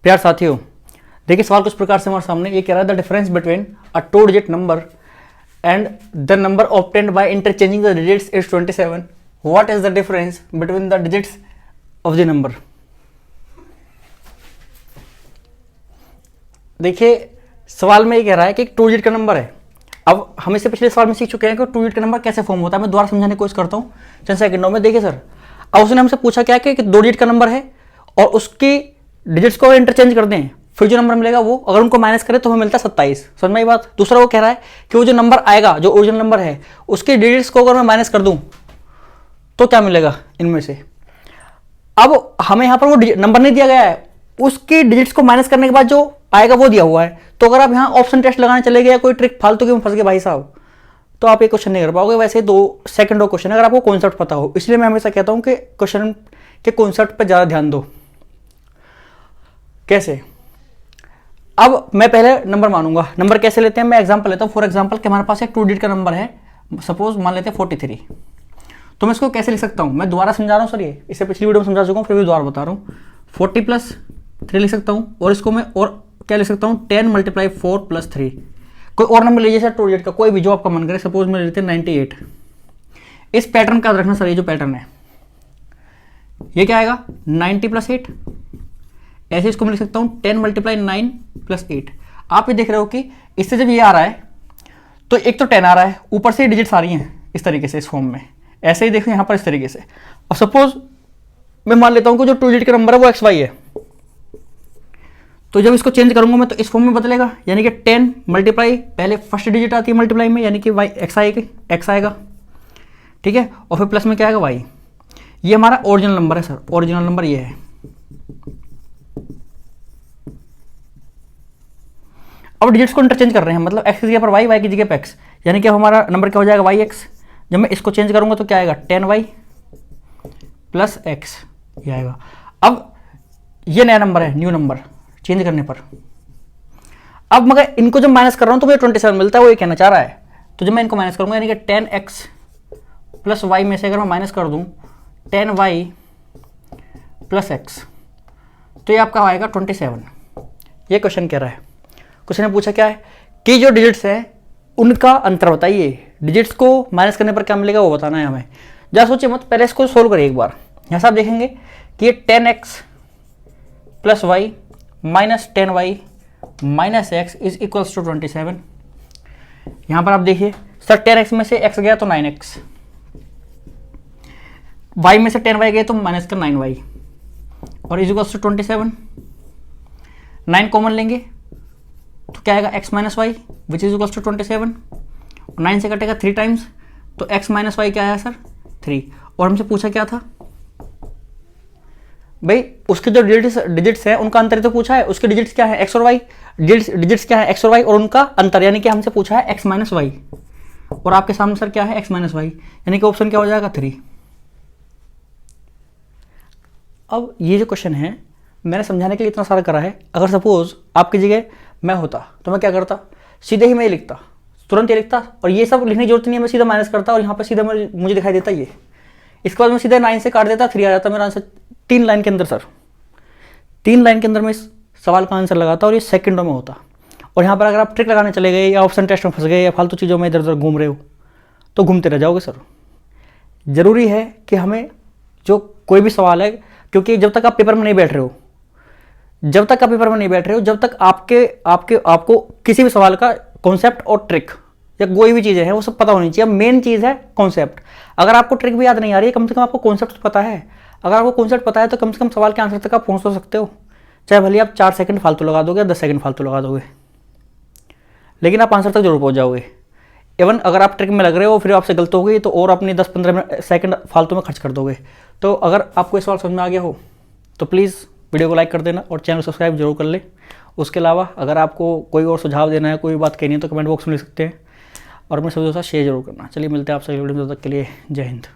प्यार साथियों, देखिए सवाल कुछ प्रकार से हमारे सामने ये कह रहा है the difference between a 2 digit number and the number obtained by interchanging the digits is 27. What is the difference between the digits of the number? देखिए सवाल में ये कह रहा है कि 2 डिजिट का नंबर है। अब हम इससे पिछले सवाल में सीख चुके हैं कि 2 डिजिट का नंबर कैसे फॉर्म होता है। मैं दोबारा समझाने की कोशिश करता हूँ चंद सेकंडों में। देखिए सर, अब उसने हमसे पूछा क्या कि 2 डिजिट का नंबर है और उसकी डिजिट्स को इंटरचेंज कर दें, फिर जो नंबर मिलेगा वो अगर उनको माइनस करें तो हमें मिलता है 27। समझ में ये बात? दूसरा वो कह रहा है कि वो जो नंबर आएगा, जो ओरिजिनल नंबर है, उसके डिजिट्स को अगर मैं माइनस कर दूं तो क्या मिलेगा इनमें से। अब हमें यहाँ पर वो नंबर नहीं दिया गया है, उसकी डिजिट्स को माइनस करने के बाद जो आएगा वो दिया हुआ है। तो अगर आप यहाँ ऑप्शन टेस्ट लगाने चले गए या कोई ट्रिक फालतू की फंस गए भाई साहब, तो आप ये क्वेश्चन नहीं कर पाओगे। वैसे 2 सेकंड का क्वेश्चन अगर आपको कॉन्सेप्ट पता हो, इसलिए मैं हमेशा कहता हूँ कि क्वेश्चन के कॉन्सेप्ट पर ज़्यादा ध्यान दो। कैसे? अब मैं पहले नंबर मानूंगा। नंबर कैसे लेते हैं, मैं एग्जांपल लेता हूं। फॉर एग्जांपल कि हमारे पास एक 2 डिजिट का नंबर है, सपोज मान लेते हैं 43। तो मैं इसको कैसे लिख सकता हूं? मैं दोबारा समझा रहा हूं सर, ये इससे पिछली वीडियो में समझा चुका हूं, फिर भी दोबारा बता रहा हूं। 40 + 3 लिख सकता हूं और इसको मैं और क्या लिख सकता हूं, 10 × 4 + 3। कोई और नंबर लीजिए सर 2 डिजिट का, कोई भी जो आपका मन करे। सपोज मैं लेते हैं 98। इस पैटर्न का रखना सर, ये जो पैटर्न है ये क्या आएगा, 90 + 8। ऐसे इसको मैं लिख सकता हूं 10 × 9 + 8। आप ये देख रहे हो कि इससे जब ये आ रहा है तो एक तो 10 आ रहा है, ऊपर से डिजिट्स आ रही हैं इस तरीके से, इस फॉर्म में। ऐसे ही देखो यहां पर इस तरीके से। और सपोज मैं मान लेता हूं कि जो 2 डिजिट का नंबर है वो XY है, तो जब इसको चेंज करूंगा मैं तो इस फॉर्म में बदलेगा, यानी कि 10 मल्टीप्लाई, पहले फर्स्ट डिजिट आती है मल्टीप्लाई में, यानी कि x आएगा, ठीक है, और फिर प्लस में क्या आएगा y। ये हमारा ओरिजिनल नंबर है सर, ओरिजिनल नंबर ये है। अब डिजिट्स को इंटरचेंज कर रहे हैं, मतलब x की जगह पर y की जगह पर x, यानी कि अब हमारा नंबर क्या हो जाएगा, yx। जब मैं इसको चेंज करूंगा तो क्या आएगा, 10y + x ये आएगा। अब ये नया नंबर है, न्यू नंबर चेंज करने पर। अब मगर इनको जब माइनस कर रहा हूं तो मुझे 27 मिलता है, वो ये कहना चाह रहा है। तो जब मैं इनको माइनस करूंगा, यानी कि 10x + y में से अगर मैं माइनस कर दूं 10y + x, तो ये आपका आएगा 27। ये क्वेश्चन कह रहा है। क्वेश्चन ने पूछा क्या है कि जो डिजिट्स है उनका अंतर बताइए, डिजिट्स को माइनस करने पर क्या मिलेगा वो बताना है हमें। ज़्यादा सोचिए मत, पहले इसको सोल्व करिए एक बार। यहाँ से आप देखेंगे कि ये 10x + y - 10y - x is equals to 27। यहाँ पर आप देखिए सर, 10x में से x गया तो 9x, y में से 10y गए तो माइनस का 9y, और इज इक्वल्स टू 27। 9 कॉमन लेंगे तो क्या आएगा, x - y which is equals to 27। 9 से कटेगा 3 टाइम्स, तो x - y क्या आया सर, 3। और हमसे पूछा क्या था भाई, उसके जो डिजिट्स है उनका अंतर तो पूछा है। उसके डिजिट्स क्या है, x और y। डिजिट्स क्या है, x और y, और उनका अंतर, यानी कि हमसे पूछा है x - y, और आपके सामने सर क्या है, x - y, यानी कि ऑप्शन क्या हो जाएगा, 3। अब ये जो क्वेश्चन है मैंने समझाने के लिए इतना सारा करा है। अगर सपोज आपकी जगह मैं होता तो मैं क्या करता, सीधे ही मैं ये लिखता, तुरंत ये लिखता, और ये सब लिखने की जरूरत नहीं है, मैं सीधा माइनस करता और यहाँ पर सीधा मुझे दिखाई देता ये। इसके बाद मैं सीधा 9 से काट देता, 3 आ जाता मेरा आंसर। 3 लाइन के अंदर सर, 3 लाइन के अंदर मैं इस सवाल का आंसर लगाता और ये सेकंडों में होता। और यहाँ पर अगर आप ट्रिक लगाने चले गए या ऑप्शन टेस्ट में फंस गए या फालतू चीज़ों में इधर उधर घूम रहे हो तो घूमते रह जाओगे सर। ज़रूरी है कि हमें जो कोई भी सवाल है, क्योंकि जब तक आप पेपर में नहीं बैठ रहे हो, जब तक तक आपको किसी भी सवाल का कॉन्सेप्ट और ट्रिक या कोई भी चीज़ें हैं वो सब पता होनी चाहिए। मेन चीज़ है कॉन्सेप्ट। अगर आपको ट्रिक भी याद नहीं आ रही है, कम से कम आपको कॉन्सेप्ट पता है। अगर आपको कॉन्सेप्ट पता है तो कम से कम सवाल के आंसर तक आप पहुंच तो सकते हो, चाहे भले आप 4 सेकंड फालतू लगा दोगे या 10 सेकंड फालतू लगा दोगे, लेकिन आप आंसर तक जरूर पहुंच जाओगे। इवन अगर आप ट्रिक में लग रहे हो फिर आपसे गलत हो गई तो और अपनी 10-15 सेकंड फालतू में खर्च कर दोगे। तो अगर आपको इस सवाल समझ में आ गया हो तो प्लीज़ वीडियो को लाइक कर देना और चैनल सब्सक्राइब जरूर कर ले। उसके अलावा अगर आपको कोई और सुझाव देना है, कोई बात कहनी है तो कमेंट बॉक्स में लिख सकते हैं, और अपने सभी दोस्तों शेयर जरूर करना। चलिए मिलते हैं आपसे वीडियो में, तब तक के लिए जय हिंद।